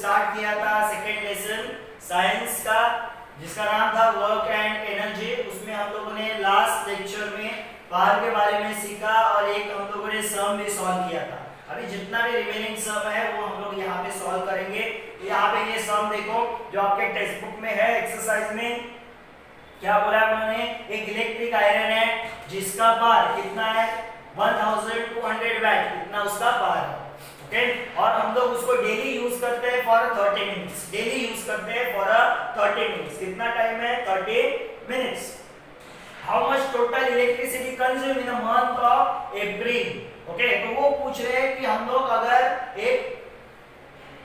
Start किया था second lesson science का जिसका नाम था वर्क एंड एनर्जी। उसमें हम लोगों ने लास्ट लेक्चर में पावर के बारे में सीखा और एक हम लोगों ने सम भी सॉल्व किया था। अभी जितना भी रिमेनिंग सम है वो हम लोग यहाँ पे सॉल्व करेंगे। तो यहाँ पे ये सम देखो जो आपके टेक्स्ट बुक में है एक्सरसाइज में क्या बोला है उन्होंने, एक इलेक्ट्रिक आयरन है जिसका पावर कितना है 1200 वैट, कितना उसका पावर है। ओके, और हम लोग उसको डेली यूज करते हैं फॉर 30 मिनट्स, डेली यूज करते हैं फॉर 30 मिनट्स। कितना टाइम है 30 minutes. How much total electricity consume in a month of April. Okay, तो वो पूछ रहे हैं कि हम लोग अगर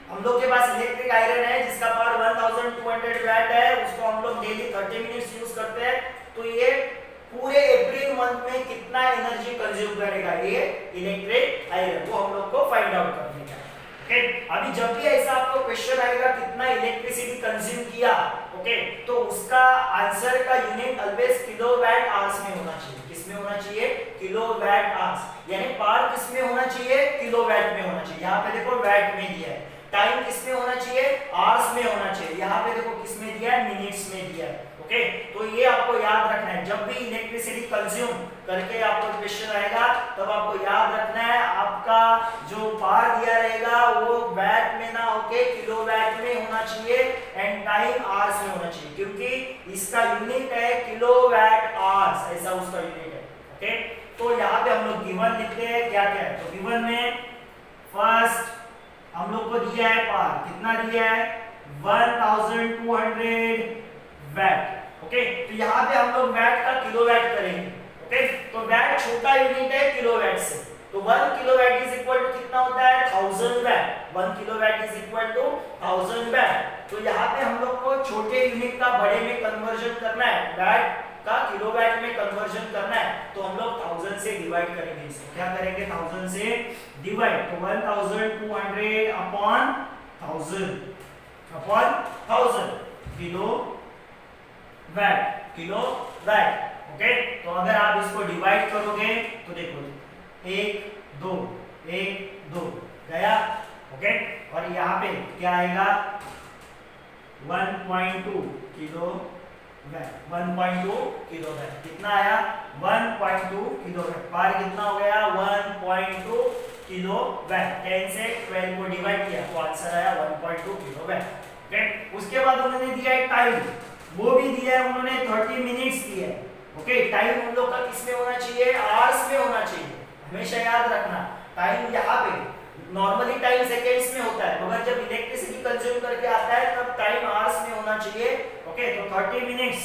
हम लोग के पास इलेक्ट्रिक आयरन है जिसका पावर 1200 वैट है, उसको हम लोग डेली 30 मिनट्स यूज करते हैं, तो ये पूरे अप्रैल मंथ में कितना एनर्जी कंज्यूम करेगा ये इलेक्ट्रिक आयरन, वो हम लोग को फाइंड आउट करने का। ओके, अभी जब भी ऐसा आपको क्वेश्चन आएगा कितना इलेक्ट्रिसिटी कंज्यूम किया, ओके, तो उसका आंसर का यूनिट ऑलवेज किलोवाट आवर्स में होना चाहिए। किसमें होना चाहिए? किलोवाट आवर्स, यानी पावर किसमें होना चाहिए? किलोवाट में होना चाहिए। यहाँ पे देखो वैट में दिया है। टाइम किसमें होना चाहिए? आवर्स में होना चाहिए। यहाँ पे देखो किसमें दिया है? मिनट्स में दिया है। ओके, तो ये आपको याद रखना है। जब भी इलेक्ट्रिसिटी कंज्यूम करके आपको क्वेश्चन आएगा तब आपको याद रखना है आपका जो पावर दिया रहेगा वो वैट में ना होके किलोवाट में होना चाहिए एंड टाइम आवर्स में होना चाहिए, क्योंकि इसका यूनिट है किलोवाट आवर्स, ऐसा उसका यूनिट है। ओके, तो यहाँ पे हम लोग गिवन लिखते हैं क्या क्या है। तो गिवन में फर्स्ट हम लोग को दिया है पावर, कितना दिया है 1200 वैट। ओके, तो यहाँ पे हम लोग वैट का किलोवाट करेंगे। ओके, तो वैट छोटा यूनिट है किलोवाट से, तो 1 किलोवाट इज इक्वल टू कितना होता है 1000 watt. 1 kilowatt is equal to 1000 watt. तो यहाँ पे हम लोग को छोटे यूनिट का बड़े में कन्वर्जन करना है, वैट का किलोवाट में कन्वर्जन करना है, तो हम लोग 1000 से डिवाइड करेंगे। इसे क्या करेंगे 1000 से डिवाइड, तो 1200 अपॉन 1000 किलो वैट। ओके, तो अगर आप इसको डिवाइड करोगे तो देखो 1 2 गया। ओके, और यहाँ पे क्या आएगा 1.2 किलो वैट। 1.2 किलो वैट कितना आया 1.2 किलो वैट। पावर कितना हो गया 1.2 किलो वैट। 10 से 12 को डिवाइड किया तो आंसर आया 1.2 किलो वैट। ओके, उसके बाद उन्होंने दिया है टाइम, वो भी दिया है उन्होंने 30 मिनट्स दिया है। ओके, टाइम हम लोग का किसमें होना चाहिए? आवर्स में होना चाहिए। हमेशा याद रखना टाइम यहाँ पे नॉर्मली टाइम सेकेंड्स में होता है, मगर जब इलेक्ट्रिसिटी कंज्यूम करके आता है तब टाइम आवर्स में होना चाहिए। ओके, तो 30 मिनट्स,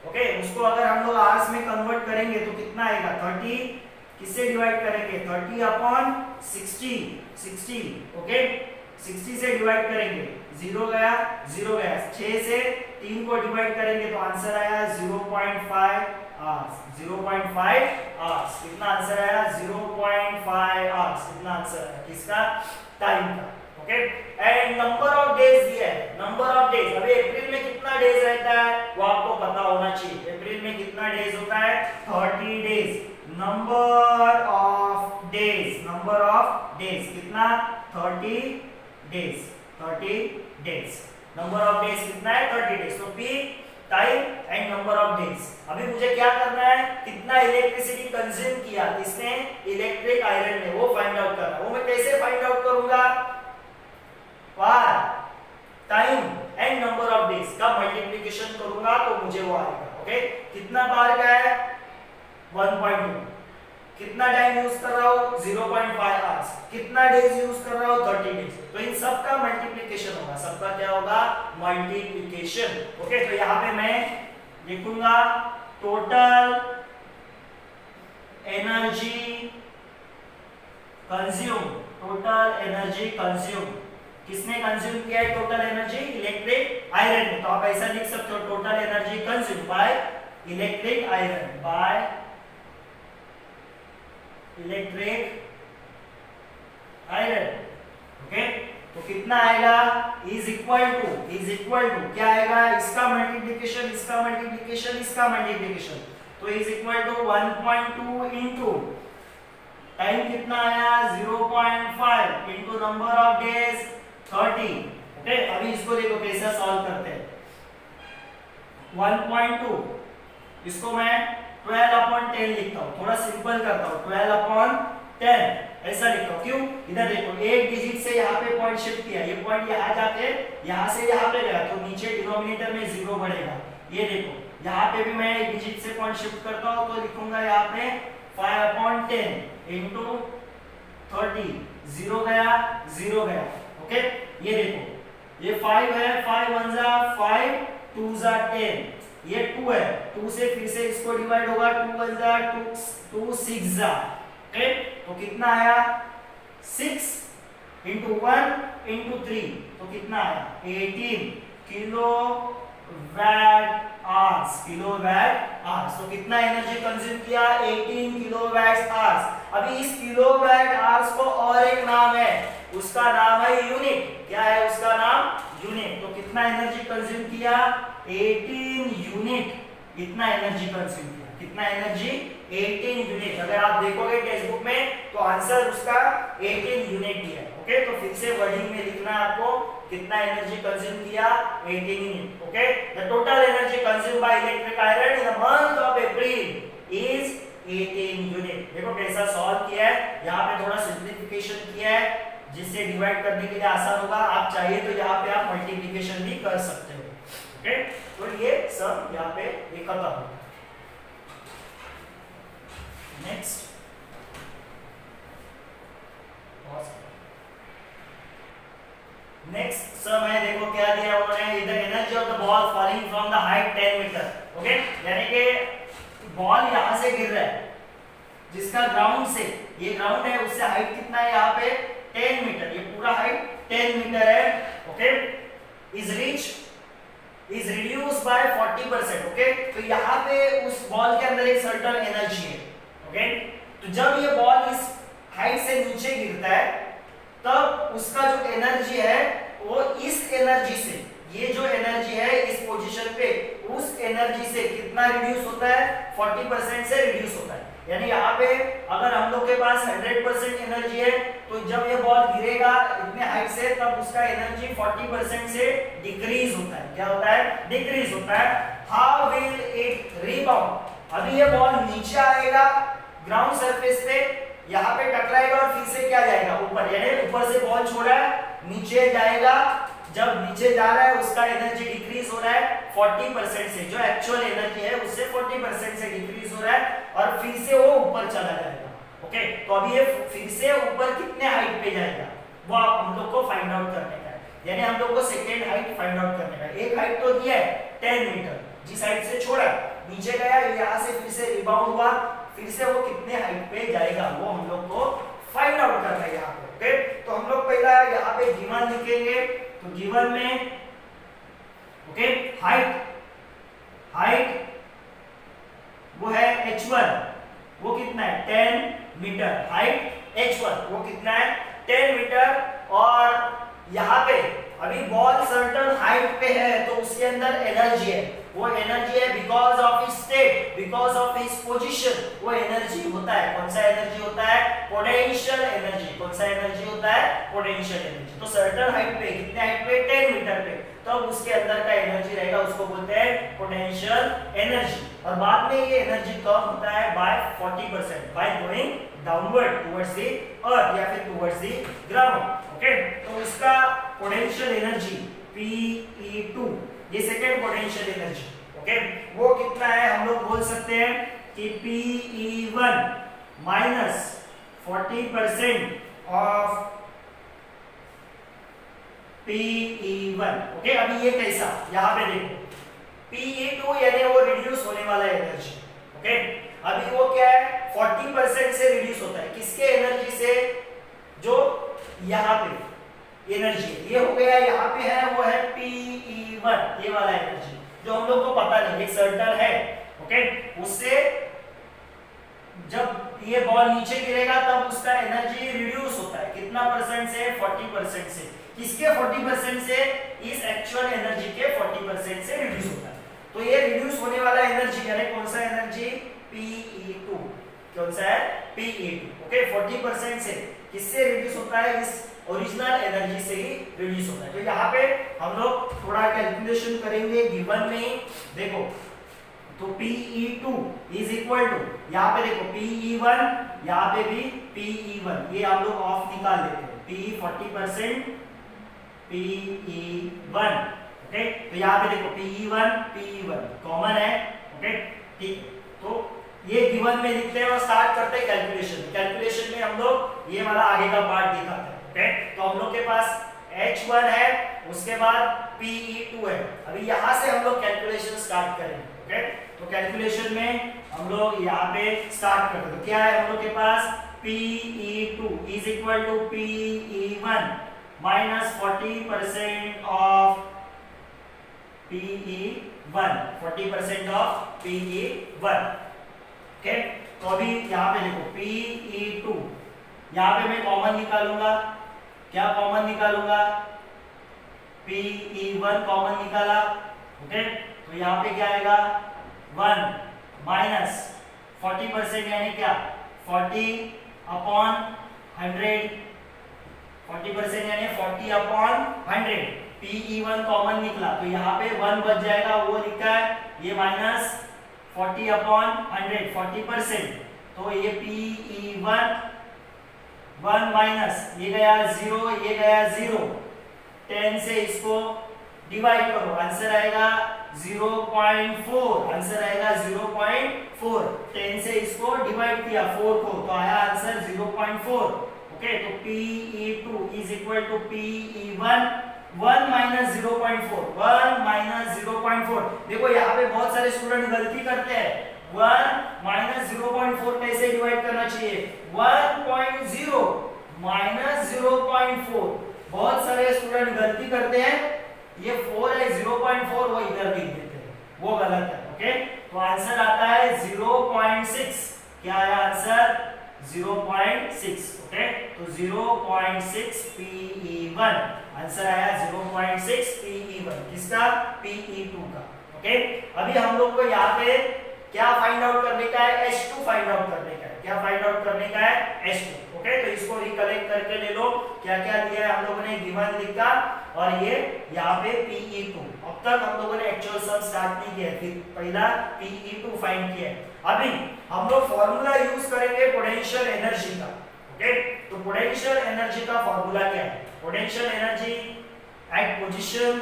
ओके, उसको अगर हम लोग आवर्स में कन्वर्ट करेंगे तो कितना आएगा 30 किससे डिवाइड करेंगे 30 अपॉन 60। ओके, 60 से डिवाइड करेंगे 0 गया 6 से 3 को डिवाइड करेंगे तो आंसर आया 0.5 आवर्स। 0.5 आवर्स कितना आंसर आया 0.5 आवर्स कितना आंसर आया किसका? टाइम का। Okay, and number of days दिया है। नंबर ऑफ डेज, अभी अप्रैल में कितना डेज रहता है वो आपको पता होना चाहिए। अप्रैल में कितना डेज होता है 30 डेज। नंबर ऑफ डेज कितना 30 डेज। नंबर ऑफ डेज कितना है 30 डेज। तो P time and number of days. अभी मुझे क्या करना है कितना इलेक्ट्रिसिटी कंज्यूम किया इसने इलेक्ट्रिक आयरन ने, वो फाइंड आउट करना है। वो मैं कैसे फाइंड आउट करूंगा? Power time and number of days का मल्टीप्लिकेशन करूंगा तो मुझे वो आएगा। ओके, कितना पावर का है 1.2, कितना टाइम यूज कर रहा हूं 0.5 आवर्स, कितना डेज यूज कर रहा हूं 30 डेज। तो इन सब का मल्टीप्लिकेशन होगा, सबका क्या होगा मल्टीप्लिकेशन। ओके, तो यहाँ पे मैं लिखूंगा टोटल एनर्जी कंज्यूम। किसने कंज्यूम किया है टोटल एनर्जी? इलेक्ट्रिक आयरन ने। तो आप ऐसा लिख सकते हो total energy consume by electric iron. Okay, तो कितना आएगा इज इक्वल टू क्या आएगा इसका मल्टीप्लिकेशन, तो is equal to 1.2 into time कितना आया 0.5 into number of days 30। Okay, अभी इसको देखो कैसे सॉल्व करते हैं। 1.2 इसको मैं 12/10 लिखता हूँ, थोड़ा सिंपल करता हूँ, 12/10 ऐसा लिखता हूँ। क्यों? इधर देखो एक डिजिट से यहाँ पे पॉइंट शिफ्ट किया, ये पॉइंट यहाँ जाके यहाँ से यहाँ पे गया तो नीचे डिनोमिनेटर में 0 बढ़ेगा। ये देखो यहाँ पे भी मैं एक डिजिट से पॉइंट शिफ्ट करता हूँ तो लिखूंगा यहाँ पे 5/10 इंटू 30, 0 गया 0 गया। ओके, ये देखो ये 5 है, 5 1 जा 5, 2 जा 10, ये 2 है, 2 से फिर से इसको डिवाइड होगा, 2 1 जा 2 6 जा। ओके, तो कितना आया 6 इंटू 1 इंटू 3 तो कितना आया 18 kilo VAT hours. Kilowatt hours तो कितना एनर्जी कंज्यूम किया 18 किलोवाट आवर्स। अभी इस किलोवाट आवर्स को और एक नाम है, उसका नाम है यूनिट। क्या है उसका नाम? यूनिट। तो कितना एनर्जी कंज्यूम किया 18 यूनिट। इतना एनर्जी कंज्यूम किया, कितना एनर्जी 18 यूनिट। अगर आप देखोगे टेक्स्ट बुक में तो आंसर उसका 18 यूनिट दिया है। ओके, तो फिर से वर्डिंग में लिखना है आपको कितना एनर्जी कंज्यूम किया 18 unit. Okay, the total energy consume by electric iron in the month of April is 18 unit. देखो कैसा सॉल्व किया है, यहाँ पे थोड़ा सिंप्लीफिकेशन किया है जिससे डिवाइड करने के लिए आसान होगा। आप चाहिए तो यहाँ पे आप मल्टीप्लिकेशन भी कर सकते हो। ओके, तो ये सब यहाँ पे ये खत्म हो। नेक्स्ट नेक्स्ट सम है, देखो क्या दिया उन्होंने, the energy of the ball falling from the height 10 metre. Okay, यानी कि बॉल यहां से गिर रहा है जिसका ग्राउंड से, ये ग्राउंड है, उससे हाइट कितना है यहाँ पे 10 मीटर। ये पूरा हाइट 10 मीटर है। Okay, is reduce by 40%। Okay, तो यहाँ पे उस बॉल के अंदर एक सर्टेन एनर्जी है। ओके, तो जब ये बॉल इस हाइट से नीचे गिरता है तब उसका जो एनर्जी है वो इस एनर्जी से, ये जो एनर्जी है इस पोजीशन पे, उस एनर्जी से कितना रिड्यूस होता है 40% से रिड्यूस होता है। यानी यहाँ पे अगर हम लोग के पास 100% एनर्जी है तो जब ये बॉल गिरेगा इतने हाइट से तब उसका एनर्जी 40% से डिक्रीज होता है। क्या होता है? डिक्रीज होता है। How will it rebound? अभी ये बॉल नीचे आएगा ग्राउंड सरफेस पे, यहाँ पे टकराएगा और फिर से क्या जाएगा ऊपर, यानी ऊपर से बॉल छोड़ा है नीचे जाएगा। जब नीचे जा रहा है उसका एनर्जी डिक्रीज हो रहा है 40% से, जो एक्चुअल एनर्जी है उससे 40% से डिक्रीज हो रहा है और फिर से वो ऊपर चला जाएगा। ओके, तो अभी ये फिर से ऊपर कितने हाइट पे जाएगा वो हम लोग को फाइंड आउट करने का है। यानी हम लोग को सेकेंड हाइट फाइंड आउट करने का है। एक हाइट तो दिया है 10 मीटर, जिस हाइट से छोड़ा नीचे गया, यहाँ से फिर से रिबाउंड हुआ, फिर से वो कितने हाइट पे जाएगा वो हम लोग को फाइंड आउट करना है यहाँ पे। ओके, तो हम लोग पहला यहाँ पे गिवन लिखेंगे। तो गिवन में ओके हाइट वो है h1, वो कितना है 10 मीटर। हाइट h1 वो कितना है 10 मीटर। और यहाँ पे अभी बॉल सर्टेन हाइट पे है तो उसके अंदर एनर्जी है, वो एनर्जी है because of his state, because of his position, वो एनर्जी होता है। कौन सा एनर्जी होता है? Potential energy. कौन सा एनर्जी होता है? Potential energy. तो सर्टेन हाइट पे, कितने हाइट पे 10 मीटर पे, तो उसके अंदर का एनर्जी रहेगा उसको बोलते हैं पोटेंशियल एनर्जी। और बाद में ये एनर्जी कम होता है by 40% by going downward towards the earth या फिर टुवर्ड्स द ग्राउंड। ओके, तो उसका पोटेंशियल एनर्जी Pe2, ये सेकेंड पोटेंशियल एनर्जी। ओके, वो कितना है हम लोग बोल सकते हैं कि Pe1 minus 40% of Pe1। Okay, अभी ये कैसा, यहाँ पे देखो Pe2 यानी वो रिड्यूस होने वाला एनर्जी। ओके, अभी वो क्या है 40% से रिड्यूस होता है। किसके एनर्जी से? जो यहाँ पे एनर्जी ये हो गया, यहाँ पे है वो है Pe1, ये वाला एनर्जी जो हम लोग को पता नहीं, एक सर्टेन है। ओके, उससे जब ये बॉल नीचे गिरेगा तब उसका एनर्जी रिड्यूस होता है कितना परसेंट से 40% से। किसके 40% से? इस एक्चुअल एनर्जी के 40% से रिड्यूस होता है। तो ये रिड्यूस होने वाला एनर्जी यानी कौन सा एनर्जी? Pe2। कौन सा है? Pe2। ओके, 40% से किससे रिड्यूस होता है? इस ओरिजिनल एनर्जी से ही रिड्यूस होता है। तो यहाँ पे हम लोग थोड़ा कैलकुलेशन करेंगे गिवन में। देखो तो Pe2 इज इक्वल टू, यहाँ पे देखो Pe1, यहाँ पे भी Pe1, ये हम लोग ऑफ निकाल लेते हैं। Pe 40% Pe1, okay. तो यहाँ पे देखो Pe1 कॉमन है, ओके ठीक है। तो ये गिवन में लिखते हैं और स्टार्ट करते हैं कैलकुलेशन। कैलकुलेशन में हम लोग ये वाला आगे का पार्ट दिखाते हैं, ओके। तो हम लोग के पास H1 है, उसके बाद Pe2 है। अभी यहाँ से हम लोग कैलकुलेशन स्टार्ट करेंगे, ओके। तो कैलकुलेशन में हम लोग यहाँ पे स्टार्ट करते हैं। तो क्या है हम लोग के पास Pe2 is equal to Pe1 minus 40% of Pe1, 40% of Pe1, okay. तो अभी यहाँ पे देखो Pe2, यहाँ पे मैं कॉमन निकालूंगा। क्या कॉमन निकालूंगा? Pe1 कॉमन निकाला, ओके। तो यहाँ पे क्या आएगा 1 माइनस 40% यानी क्या 40/100, 40% यानी 40/100। Pe1 कॉमन निकला तो यहाँ पे 1 बच जाएगा, वो लिखा है ये माइनस 40/100, 40%। तो ये Pe1 1 माइनस ये गया 0, ये गया 0, 10 से इसको डिवाइड करो, आंसर आएगा 0.4, आंसर आएगा 0.4। 10 से इसको डिवाइड किया 4 को, तो आया आंसर 0.4, ओके। तो Pe2 is equal to Pe1 1 minus 0.4, 1 minus 0.4। देखो यहाँ पे बहुत सारे स्टूडेंट गलती करते हैं, 1 माइनस 0.4 कैसे डिवाइड करना चाहिए, 1.0 माइनस 0.4। बहुत सारे स्टूडेंट गलती करते हैं, ये 4 है 0.4 वो इधर लिख देते हैं, वो गलत है, ओके। तो आंसर आता है 0.6। क्या है आंसर 0.6, ओके। तो 0.6 Pe1, आंसर आया 0.6 Pe1, किसका Pe2 का, ओके। अभी हम लोग को यहाँ पे क्या फाइंड आउट करने का है, H2 फाइंड आउट करने का है। क्या फाइंड आउट करने का है, H2, ओके। तो इसको रिकलेक्ट करके ले लो, क्या क्या दिया है हम लोगों ने, गिवन लिखा और ये यहाँ पे Pe2। अब तक हम लोगों ने एक्चुअल सम स्टार्ट नहीं किया, फिर पहला Pe2 फाइंड किया है। अभी हम लोग फॉर्मूला यूज करेंगे पोटेंशियल एनर्जी का, ओके। तो पोटेंशियल एनर्जी का फॉर्मूला क्या है, पोटेंशियल एनर्जी एट पोजीशन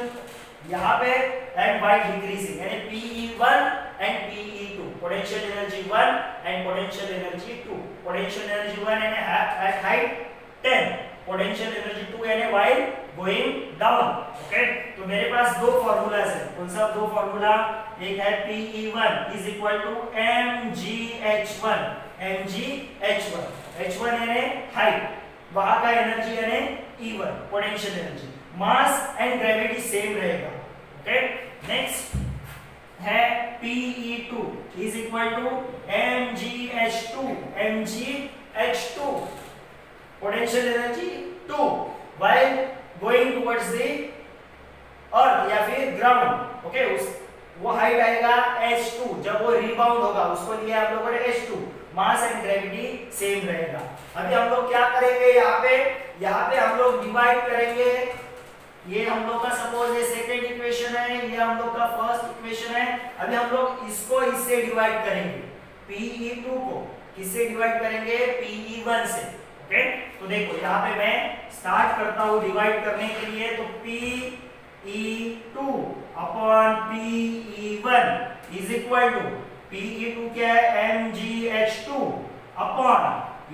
यहाँ पे एंड बाय डिक्रीजिंग, यानी Pe1 and Pe2, potential energy 1 and potential energy 2। Potential energy 1 यानी एट हाइट 10, पोटेंशियल एनर्जी 2 यानी व्हाइल गोइंग डाउन, ओके। तो मेरे पास दो फार्मूलाज है, कौन सा दो फार्मूला, एक है Pe1 is equal to mgh1, mgh1, h1 यानी हाइट, वहां का एनर्जी यानी E1 potential energy, mass and gravity same रहेगा, ओके। नेक्स्ट है Pe2 is equal to mgh2, mgh2 potential energy 2 while going towards the earth या फिर ground, okay. वो height आएगा h2, जब वो रिबाउंड होगा उसको लिया हम लोगों ने h2, mass and gravity same रहेगा। अभी हम लोग क्या करेंगे, यहाँ पे हम लोग डिवाइड करेंगे। ये हम लोग का सपोज ये सेकंड इक्वेशन है, ये हम लोग का फर्स्ट इक्वेशन है। अभी हम लोग इसको इससे डिवाइड करेंगे, Pe2 को किससे डिवाइड करेंगे, Pe1 से, ओके। तो देखो यहाँ पे मैं स्टार्ट करता हूँ डिवाइड करने के लिए। तो Pe2 upon Pe1 is equal to, Pe2 क्या है mgh2 अपॉन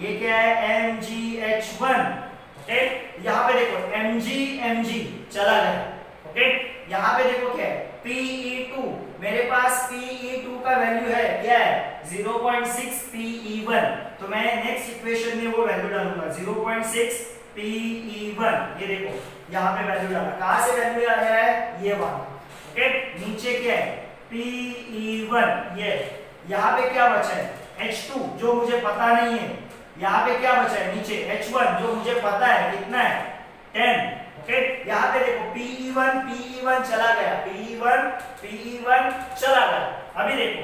ये क्या है mgh1, ओके। यहाँ पे देखो mg चला गया, ओके। यहाँ पे देखो क्या है Pe2, मेरे पास Pe2 का वैल्यू है क्या है 0.6 Pe1, तो मैं नेक्स्ट इक्वेशन में वो वैल्यू डालूंगा 0.6 Pe1। ये देखो यहाँ पे वैल्यू डाला, कहाँ से वैल्यू आया है, ये वाला, ओके। नीचे क्या है Pe1, ये यहाँ पे क्या बचा है H2 जो मुझे पता नहीं है, यहाँ पे क्या बचा है नीचे H1 जो मुझे पता है कितना है 10, ओके। यहाँ पे देखो Pe1 चला गया, Pe1 चला गया। अभी देखो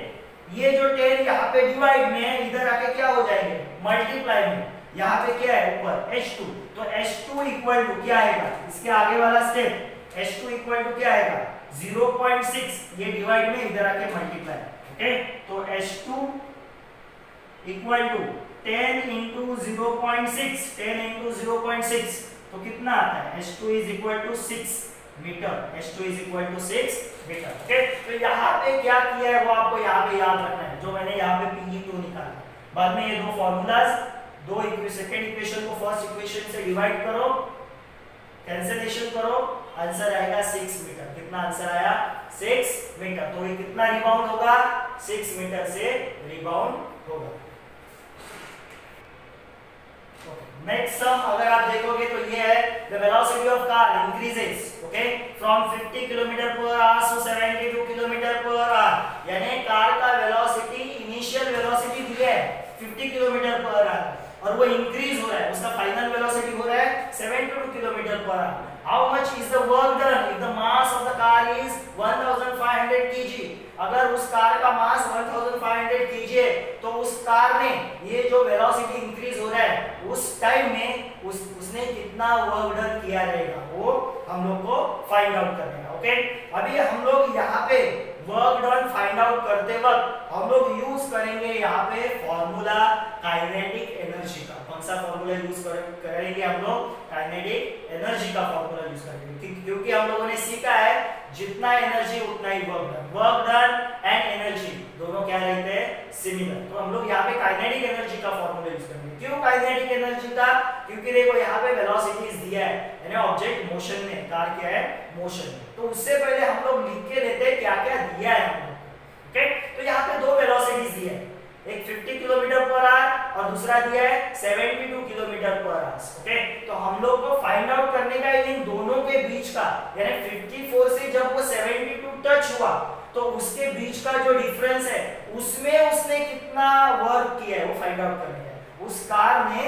ये जो 10 यहाँ पे डिवाइड में है, इधर आके क्या हो जाएंगे मल्टीप्लाई में, यहाँ पे क्या है ऊपर h2, तो h2 इक्वल टू क्या आएगा, इसके आगे वाला स्टेप h2 इक्वल टू क्या आएगा 0.6, ये डिवाइड में इधर आके मल्टीप्लाई, ओके। तो h2 equal to 10 into 0.6, 10 into 0.6 तो कितना आता है, h2 is equal to 6 metre, h2 is equal to 6 metre, okay. तो यहाँ पे क्या किया है वो आपको यहाँ पे याद रखना है, जो मैंने यहाँ पे Pe2 निकाला। बाद में ये दो फॉर्मूलाज, दो सेकंड इक्वेशन को फर्स्ट इक्वेशन से डिवाइड करो, कैंसिलेशन करो, आंसर आएगा 6 मीटर। कितना आंसर आया 6 मीटर। तो ये कितना रिबाउंड होगा, 6 मीटर से रिबाउंड होगा। नेक्स्ट सम अगर आप देखोगे तो ये है the velocity of car increases, okay, from 50 kilometre per hour to 72 kilometre per hour. यानी कार का वेलोसिटी, इनिशियल वेलोसिटी दिया है 50 किलोमीटर पर आवर और वो इंक्रीज हो रहा है, उसका फाइनल वेलोसिटी हो रहा है 72 kilometre per our. How much is the work done if the mass of the car is 1500 kg। अगर उस कार का मास 1500 kg है तो उस कार ने ये जो वेलोसिटी इंक्रीज हो रहा है उस टाइम में उसने कितना वर्क डन किया रहेगा, वो हम लोग को फाइंड आउट करना है, ओके। अभी हम लोग यहाँ पे वर्क डन फाइंड आउट करते वक्त हम लोग यूज करेंगे यहाँ पे फॉर्मूला काइनेटिक एनर्जी का। कौन सा फॉर्मूला यूज करेंगे हम लोग, काइनेटिक एनर्जी का फॉर्मूला यूज करेंगे, क्योंकि हम लोगों ने सीखा है जितना एनर्जी उतना ही work done. Work done and energy दोनों क्या रहते हैं, सिमिलर। तो हम लोग यहाँ पे काइनेटिक एनर्जी का फॉर्मूला यूज करेंगे। क्यों काइनेटिक एनर्जी का, क्योंकि देखो यहाँ पे वेलोसिटीज दिया है, यानी ऑब्जेक्ट मोशन में, कार क्या है मोशन में। तो उससे पहले हम लोग लिख के लेते हैं क्या क्या दिया है हम लोग, ओके। तो यहाँ पे दो वेलोसिटीज दिया है, एक 50 किलोमीटर पर आवर और दूसरा दिया है 72 किलोमीटर पर आवर, ओके। तो हम लोग को फाइंड आउट करने का इन दोनों के बीच का, यानी 54 से जब वो 72 टच हुआ तो उसके बीच का जो डिफरेंस है उसमें उसने कितना वर्क किया है वो फाइंड आउट करना है। उस कार ने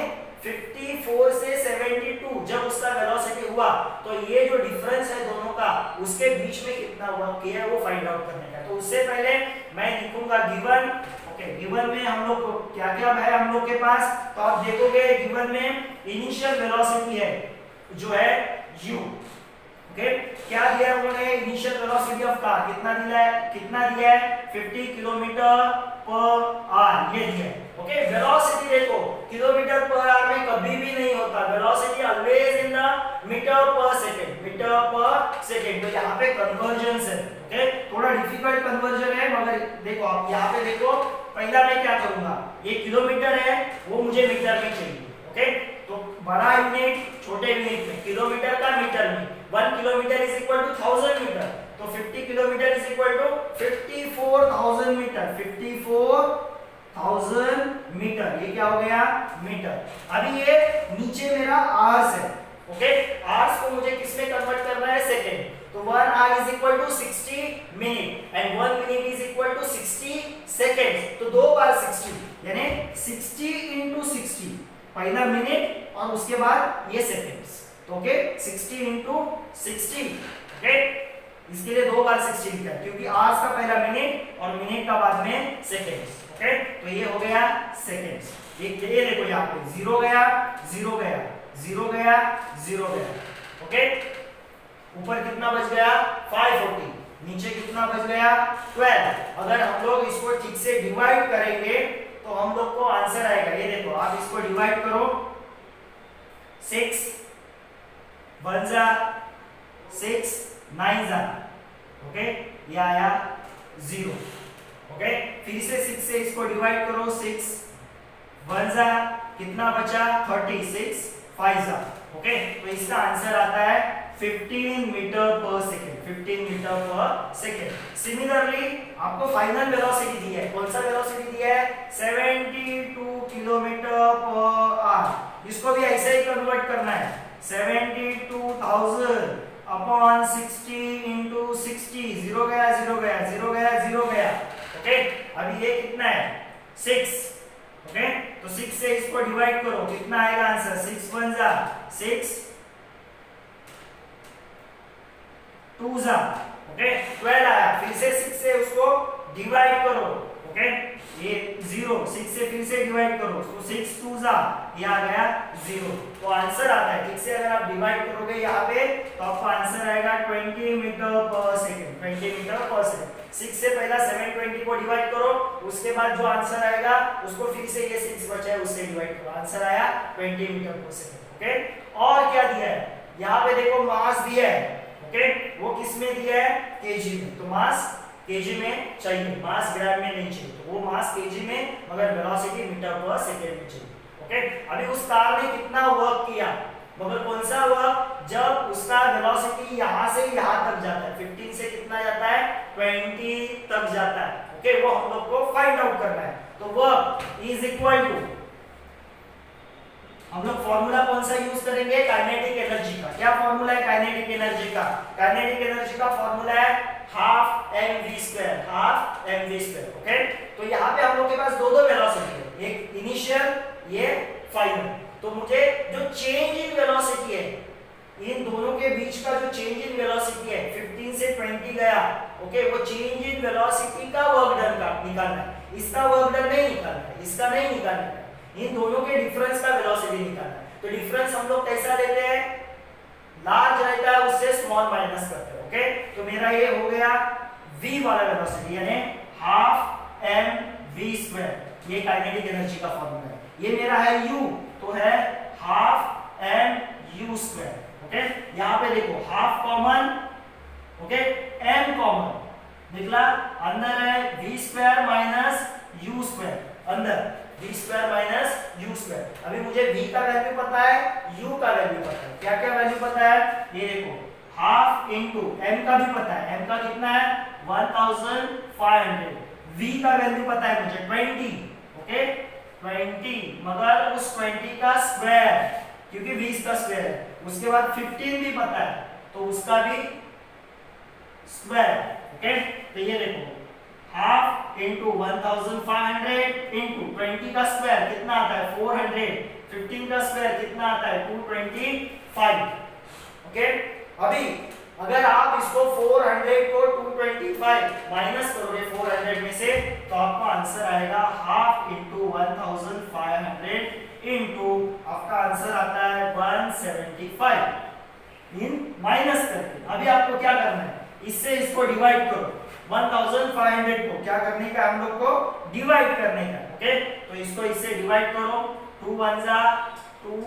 54 से 72 जब उसका वेलोसिटी हुआ तो ये जो डिफरेंस है दोनों का, उसके बीच में कितना वर्क किया है वो फाइंड आउट करने का। तो उससे पहले मैं लिखूंगा गिवन, ओके। गिवन में हम लोग क्या क्या है हम लोग के पास, तो आप देखोगे गिवन में इनिशियल वेलोसिटी है जो है u, ओके। क्या दिया है उन्होंने, इनिशियल वेलोसिटी ऑफ कार कितना दिया है, 50 किलोमीटर पर आवर ये दिया है, ओके। वेलोसिटी देखो किलोमीटर पर आवर में कभी भी नहीं होता, velocity always in the metre per second, metre per second. तो यहाँ पे कन्वर्जन है, ओके। थोड़ा डिफिकल्ट कन्वर्जन है, मगर देखो आप यहाँ पे देखो, पहला मैं क्या करूंगा, ये किलोमीटर है वो मुझे मीटर में चाहिए, ओके। तो बड़ा यूनिट छोटे यूनिट में, किलोमीटर का मीटर में, 1 kilometre is equal to 1000 metre. तो 50 kilometre is equal to 54,000 metre, 54,000 metre, ये क्या हो गया मीटर। अभी ये नीचे मेरा आवर्स है, ओके। आवर्स को मुझे किस में कन्वर्ट करना है, सेकंड। तो 1 hour is equal to 60 minute and 1 minute is equal to 60 seconds. तो दो बार 60, यानी 60 into 60, पहला मिनट और उसके बाद ये सेकंड्स, तो ओके 60 into 60, ओके। इसके लिए दो बार 60 लिखा है क्योंकि आवर्स का पहला मिनट और मिनट का बाद में सेकंड्स, ओके। तो ये हो गया सेकंड्स। ये देखो यहाँ पे 0 गया 0 गया 0 गया 0 गया, ओके। ऊपर कितना बच गया 540, नीचे कितना बच गया 12। अगर हम लोग इसको ठीक से डिवाइड करेंगे तो हम लोग को आंसर आएगा, ये देखो आप इसको डिवाइड करो, 6 1 जा 6 9 जा, ओके, ये आया 0, ओके। फिर से 6 से इसको डिवाइड करो, 6 1 जा कितना बचा 36 5 जा, ओके। तो इसका आंसर आता है 15 मीटर पर सेकेंड, 15 मीटर पर सेकेंड। सिमिलरली आपको फाइनल वेलोसिटी दी है, कौन सा वेलोसिटी दिया है 72 किलोमीटर पर आवर। इसको भी ऐसे ही कन्वर्ट करना है, 72,000 अपॉन 60 into 60, 0 गया 0 गया 0 गया 0 गया, ओके। अभी ये कितना है 6, ओके। तो 6 से इसको डिवाइड करो, कितना आएगा आंसर 6 1 जा 6 2 जा, ओके 12 आया। फिर से 6 से उसको डिवाइड करो, ओके। ये 0 6 से फिर से डिवाइड करो, तो 6 2 जा ये आ गया 0। तो आंसर आता है, ठीक से अगर आप डिवाइड करोगे यहाँ पे तो आपको आंसर आएगा 20 मीटर पर सेकेंड, 20 मीटर पर सेकेंड। 6 से पहला 720 को डिवाइड करो, उसके बाद जो आंसर आएगा उसको फिर से ये 6 बचा है उससे डिवाइड करो, आंसर आया 20 मीटर पर सेकेंड। ओके, और क्या दिया है यहाँ पे देखो, मास दिया है। ओके, वो किस में दिया है, केजी में। तो मास केजी में चाहिए, मास ग्राम में नहीं चाहिए, तो वो मास केजी में, मगर वेलोसिटी मीटर पर सेकेंड में चाहिए। ओके, अभी उस कार ने कितना वर्क किया, मगर कौन सा वर्क, जब उसका वेलोसिटी यहां से यहां तक जाता है, 15 से कितना जाता है, 20 तक जाता है। ओके, वो हम लोग को फाइंड आउट करना है। तो वर्क इज इक्वल टू, हम लोग फॉर्मूला कौन सा यूज करेंगे, काइनेटिक एनर्जी का। क्या फॉर्मूला है काइनेटिक एनर्जी का, काइनेटिक एनर्जी का फॉर्मूला है half mv², half mv²। Okay, तो यहाँ पे हम लोग के पास दो वेलोसिटी है, एक इनिशियल, ये फाइनल। तो मुझे जो चेंज इन वेलोसिटी है, इन दोनों के बीच का जो चेंज इन वेलोसिटी है, 15 से 20 गया, ओके, वो चेंज इन वेलोसिटी का वर्क डन का निकालना है। इसका वर्क डन नहीं निकालना है, इसका नहीं निकालना है, इन दोनों के डिफरेंस का वेलोसिटी निकालना है। तो डिफरेंस हम लोग कैसा लेते हैं, लार्ज रहता है उससे स्मॉल माइनस करते हैं। ओके, तो मेरा ये हो गया v वाला वेलोसिटी, यानी हाफ mv², ये काइनेटिक एनर्जी का फॉर्मूला है। ये मेरा है u, तो है हाफ mu²। ओके, यहाँ पे देखो half common, okay, m common निकला, अंदर है v² माइनस u², अंदर v² माइनस u²। अभी मुझे v का वैल्यू पता है, u का वैल्यू पता है। क्या क्या वैल्यू पता है, ये देखो, हाफ इंटू m का भी पता है, m का कितना है 1500, v का वैल्यू पता है मुझे 20। ओके, 20, मगर उस 20 का स्क्वायर, क्योंकि 20 का स्क्वायर है। उसके बाद 15 भी पता है, तो उसका भी स्क्वायर। ओके, तो ये देखो, हाफ इंटू 1500 इंटू 20 का स्क्वायर कितना आता है 400, 15 का स्क्वायर कितना आता है 225। ओके, अभी अगर आप इसको 400 को 225 माइनस करोगे 400 में से, तो आपका आंसर आएगा हाफ इंटू 1500 इंटू, आपका आंसर आता है 175 इन माइनस करके। अभी आपको क्या करना है, इससे इसको डिवाइड करो, 1500 को क्या करने का, हम लोग को डिवाइड करने का। ओके, तो इसको इससे डिवाइड करो, 2 1 जा 2,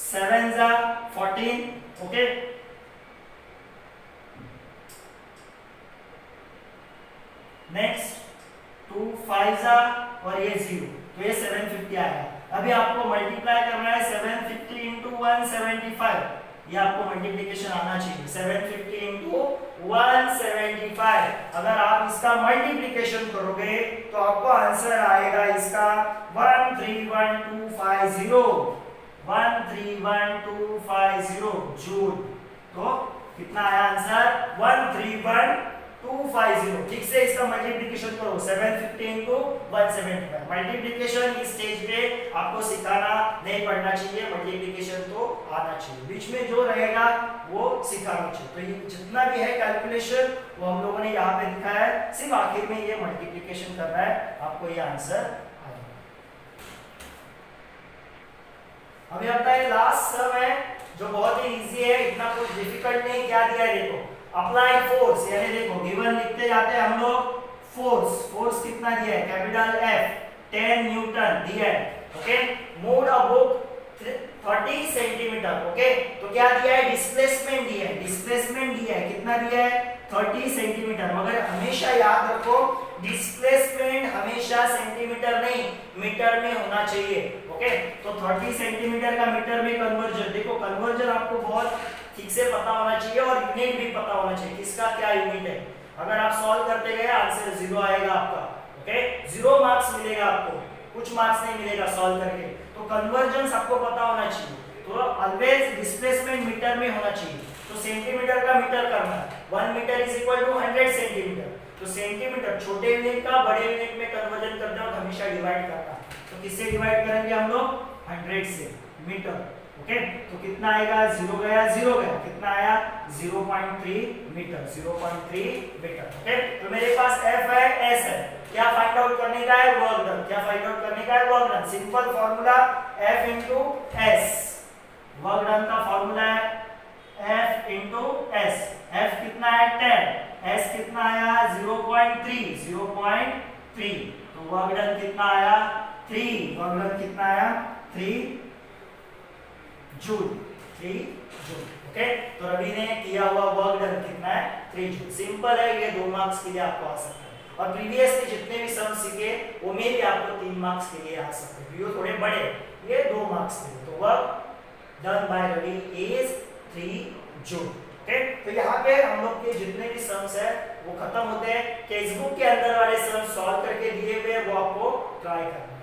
7 जा 14। ओके, नेक्स्ट 2 5 जा और ये 0, तो ये 750 आएगा। अभी आपको मल्टीप्लाई करना है 750 इंटू 175, ये आपको मल्टीप्लिकेशन आना चाहिए। 750 इंटू 175, अगर आप इसका मल्टीप्लिकेशन करोगे तो आपको आंसर आएगा इसका 131250, 131250 जूल। तो कितना आया आंसर 131250। ठीक से इसका मल्टीप्लिकेशन करो, 750 इंटू 175। मल्टीप्लिकेशन इस स्टेज पे आपको सिखाना नहीं पड़ना चाहिए, मल्टीप्लिकेशन तो आना चाहिए, बीच में जो रहेगा वो सिखाना चाहिए। तो ये जितना भी है कैलकुलेशन वो हम लोगों ने यहाँ पे दिखाया है, सिर्फ आखिर में ये मल्टीप्लिकेशन करना है, आपको ये आंसर आएगा। अभी आता है लास्ट सम है जो बहुत ही इजी है, इतना कुछ डिफिकल्ट नहीं। क्या दिया है देखो, अप्लाइड फोर्स, यानी देखो गिवन लिखते जाते हैं हम लोग, फोर्स कितना दिया है, कैपिटल F 10 न्यूटन दिया है। Okay, move a book 30 centimetre. Okay, तो क्या दिया है, डिस्प्लेसमेंट दिया है, डिस्प्लेसमेंट दिया है, कितना दिया है 30 सेंटीमीटर। मगर हमेशा याद रखो डिस्प्लेसमेंट हमेशा सेंटीमीटर नहीं मीटर में होना चाहिए। ओके, तो 30 सेंटीमीटर का मीटर में कन्वर्जन, देखो कन्वर्जन आपको बहुत ठीक से पता होना चाहिए और यूनिट भी पता होना चाहिए, किसका क्या यूनिट है। अगर आप सॉल्व करते गए आंसर 0 आएगा आपका। ओके, 0 मार्क्स मिलेगा आपको, कुछ मार्क्स नहीं मिलेगा सॉल्व करके। तो कन्वर्जन आपको पता होना चाहिए, तो ऑलवेज डिस्प्लेसमेंट मीटर में होना चाहिए। तो सेंटीमीटर का मीटर करना है, 1 metre is equal to 100 centimetre. तो सेंटीमीटर छोटे यूनिट का बड़े यूनिट में कन्वर्जन करते वक्त हमेशा डिवाइड करना है। तो किससे डिवाइड करेंगे हम लोग, 100 से, मीटर। ओके, तो कितना आएगा, 0 गया 0 गया, कितना आया 0.3 मीटर, 0.3 मीटर। ओके, तो मेरे पास F है, S है, क्या फाइंड आउट करने का है, वर्क डन। क्या फाइंड आउट करने का है, work done. Simple formula F into S, work done का फॉर्मूला है F इंटू S। F कितना है 10, S कितना आया 0.3, 0.3, तो वर्क डन कितना आया 3, वर्क डन कितना आया 3 जूल, 3 जूल। ओके, तो रवि ने किया हुआ वर्क डन कितना है 3 जूल। सिंपल है, ये 2 मार्क्स के लिए आपको आ सकता है, और प्रीवियसली जितने भी सम सीखे वो में भी आपको 3 मार्क्स के लिए आ सकते हैं, वीडियो थोड़े बड़े, ये 2 मार्क्स के लिए। तो work done by Ravi is 3 joule. Okay, तो यहाँ पे हम लोग के जितने भी सम्स है वो खत्म होते हैं। टेक्स्ट बुक के अंदर वाले सम सॉल्व करके दिए हुए वो आपको ट्राई करना है।